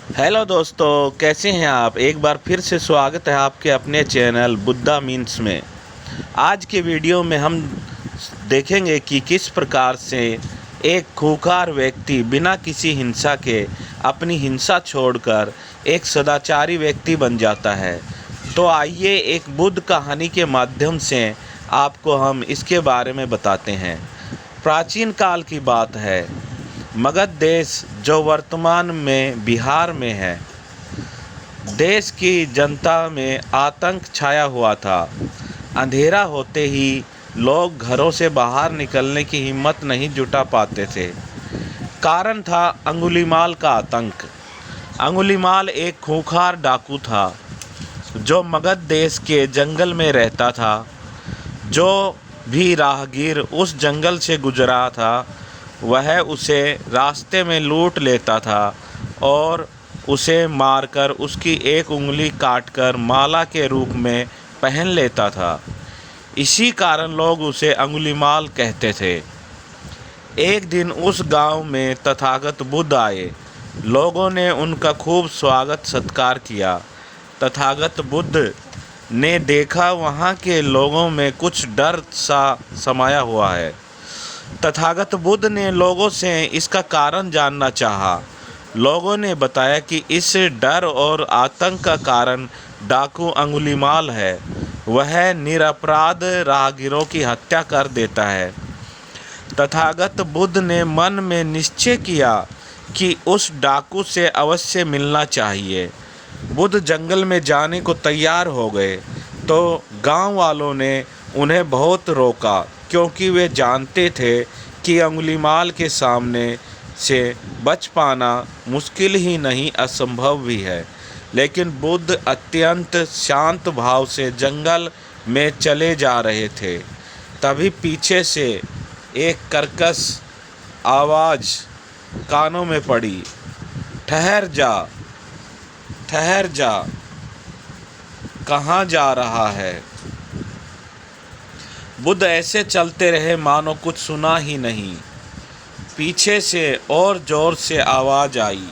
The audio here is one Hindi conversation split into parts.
हेलो दोस्तों, कैसे हैं आप। एक बार फिर से स्वागत है आपके अपने चैनल बुद्धा मीन्स में। आज के वीडियो में हम देखेंगे कि किस प्रकार से एक खूंखार व्यक्ति बिना किसी हिंसा के अपनी हिंसा छोड़कर एक सदाचारी व्यक्ति बन जाता है। तो आइए एक बुद्ध कहानी के माध्यम से आपको हम इसके बारे में बताते हैं। प्राचीन काल की बात है। मगध देश, जो वर्तमान में बिहार में है, देश की जनता में आतंक छाया हुआ था। अंधेरा होते ही लोग घरों से बाहर निकलने की हिम्मत नहीं जुटा पाते थे। कारण था अंगुलीमाल का आतंक। अंगुलीमाल एक खूंखार डाकू था जो मगध देश के जंगल में रहता था। जो भी राहगीर उस जंगल से गुजरा था वह उसे रास्ते में लूट लेता था और उसे मारकर उसकी एक उंगली काटकर माला के रूप में पहन लेता था। इसी कारण लोग उसे अंगुलीमाल कहते थे। एक दिन उस गांव में तथागत बुद्ध आए। लोगों ने उनका खूब स्वागत सत्कार किया। तथागत बुद्ध ने देखा वहाँ के लोगों में कुछ डर सा समाया हुआ है। तथागत बुद्ध ने लोगों से इसका कारण जानना चाहा। लोगों ने बताया कि इस डर और आतंक का कारण डाकू अंगुलीमाल है। वह निरपराध राहगीरों की हत्या कर देता है। तथागत बुद्ध ने मन में निश्चय किया कि उस डाकू से अवश्य मिलना चाहिए। बुद्ध जंगल में जाने को तैयार हो गए तो गांव वालों ने उन्हें बहुत रोका, क्योंकि वे जानते थे कि अंगुलीमाल के सामने से बच पाना मुश्किल ही नहीं असंभव भी है। लेकिन बुद्ध अत्यंत शांत भाव से जंगल में चले जा रहे थे। तभी पीछे से एक कर्कश आवाज़ कानों में पड़ी, ठहर जा, ठहर जा, कहाँ जा रहा है। बुद्ध ऐसे चलते रहे मानो कुछ सुना ही नहीं। पीछे से और जोर से आवाज़ आई,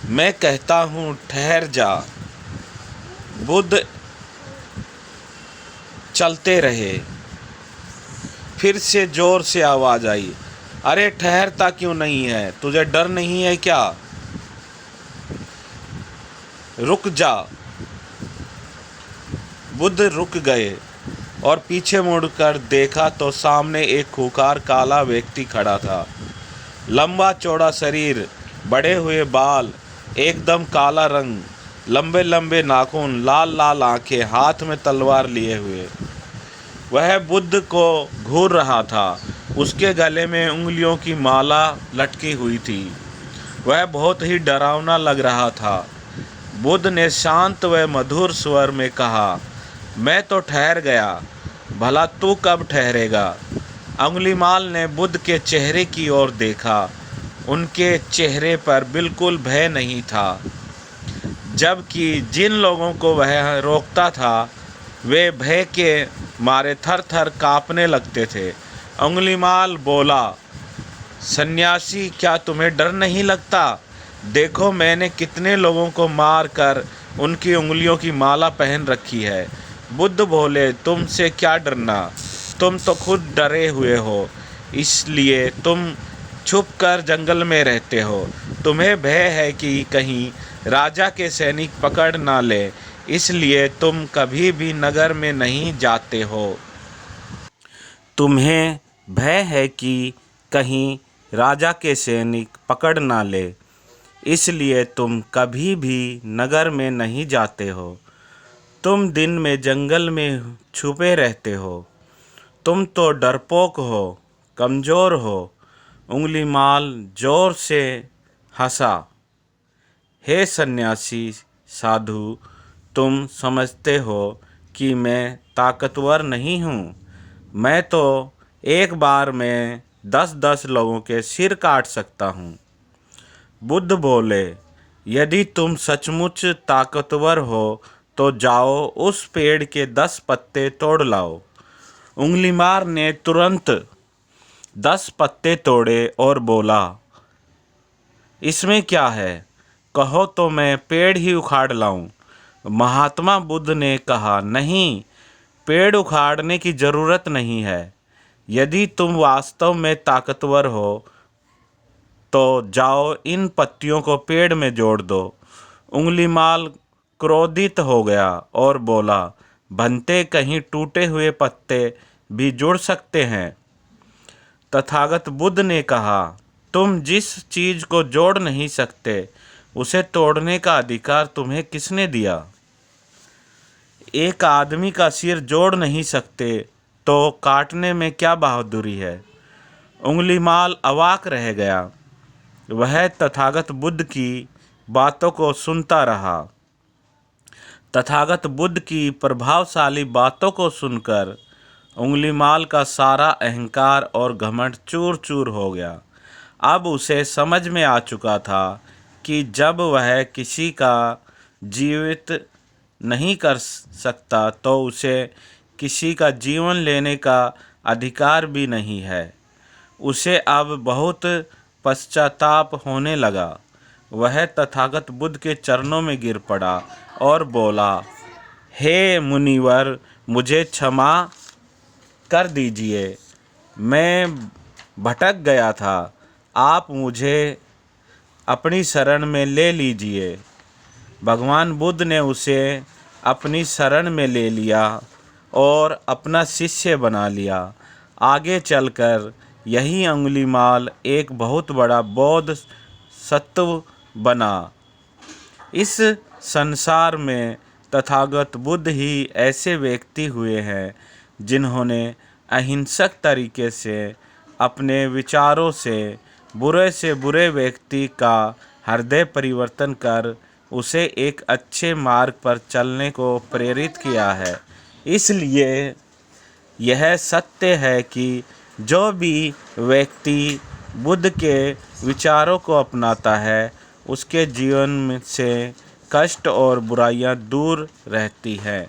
मैं कहता हूँ ठहर जा। बुद्ध चलते रहे। फिर से जोर से आवाज़ आई, अरे ठहरता क्यों नहीं है, तुझे डर नहीं है क्या, रुक जा। बुद्ध रुक गए और पीछे मुड़कर देखा तो सामने एक खूंखार काला व्यक्ति खड़ा था। लंबा चौड़ा शरीर, बड़े हुए बाल, एकदम काला रंग, लंबे लंबे नाखून, लाल लाल आंखें, हाथ में तलवार लिए हुए वह बुद्ध को घूर रहा था। उसके गले में उंगलियों की माला लटकी हुई थी। वह बहुत ही डरावना लग रहा था। बुद्ध ने शांत व मधुर स्वर में कहा, मैं तो ठहर गया, भला तू कब ठहरेगा। अंगुलीमाल ने बुद्ध के चेहरे की ओर देखा। उनके चेहरे पर बिल्कुल भय नहीं था, जबकि जिन लोगों को वह रोकता था वे भय के मारे थर थर कांपने लगते थे। अंगुलीमाल बोला, सन्यासी, क्या तुम्हें डर नहीं लगता। देखो मैंने कितने लोगों को मार कर उनकी उंगलियों की माला पहन रखी है। बुद्ध बोले, तुमसे क्या डरना, तुम तो खुद डरे हुए हो, इसलिए तुम छुप कर जंगल में रहते हो। तुम्हें भय है कि कहीं राजा के सैनिक पकड़ ना ले, इसलिए तुम कभी भी नगर में नहीं जाते हो। तुम्हें भय है कि कहीं राजा के सैनिक पकड़ ना ले, इसलिए तुम कभी भी नगर में नहीं जाते हो। तुम दिन में जंगल में छुपे रहते हो। तुम तो डरपोक हो, कमज़ोर हो। अंगुलीमाल जोर से हंसा, हे सन्यासी साधु, तुम समझते हो कि मैं ताकतवर नहीं हूँ। मैं तो एक बार में 10-10 लोगों के सिर काट सकता हूँ। बुद्ध बोले, यदि तुम सचमुच ताकतवर हो तो जाओ उस पेड़ के 10 पत्ते तोड़ लाओ। अंगुलीमाल ने तुरंत 10 पत्ते तोड़े और बोला, इसमें क्या है, कहो तो मैं पेड़ ही उखाड़ लाऊं। महात्मा बुद्ध ने कहा, नहीं, पेड़ उखाड़ने की जरूरत नहीं है। यदि तुम वास्तव में ताकतवर हो तो जाओ इन पत्तियों को पेड़ में जोड़ दो। उंगलीमाल क्रोधित हो गया और बोला, भंते, कहीं टूटे हुए पत्ते भी जुड़ सकते हैं। तथागत बुद्ध ने कहा, तुम जिस चीज को जोड़ नहीं सकते उसे तोड़ने का अधिकार तुम्हें किसने दिया? एक आदमी का सिर जोड़ नहीं सकते तो काटने में क्या बहादुरी है? उंगलीमाल अवाक रह गया। वह तथागत बुद्ध की बातों को सुनता रहा। तथागत बुद्ध की प्रभावशाली बातों को सुनकर उंगलीमाल का सारा अहंकार और घमंड चूर चूर हो गया। अब उसे समझ में आ चुका था कि जब वह किसी का जीवित नहीं कर सकता तो उसे किसी का जीवन लेने का अधिकार भी नहीं है। उसे अब बहुत पश्चाताप होने लगा। वह तथागत बुद्ध के चरणों में गिर पड़ा और बोला, हे मुनिवर, मुझे क्षमा कर दीजिए, मैं भटक गया था, आप मुझे अपनी शरण में ले लीजिए। भगवान बुद्ध ने उसे अपनी शरण में ले लिया और अपना शिष्य बना लिया। आगे चलकर यही अंगुलीमाल एक बहुत बड़ा बौद्ध सत्व बना। इस संसार में तथागत बुद्ध ही ऐसे व्यक्ति हुए हैं जिन्होंने अहिंसक तरीके से अपने विचारों से बुरे व्यक्ति का हृदय परिवर्तन कर उसे एक अच्छे मार्ग पर चलने को प्रेरित किया है। इसलिए यह सत्य है कि जो भी व्यक्ति बुद्ध के विचारों को अपनाता है उसके जीवन से कष्ट और बुराइयां दूर रहती हैं।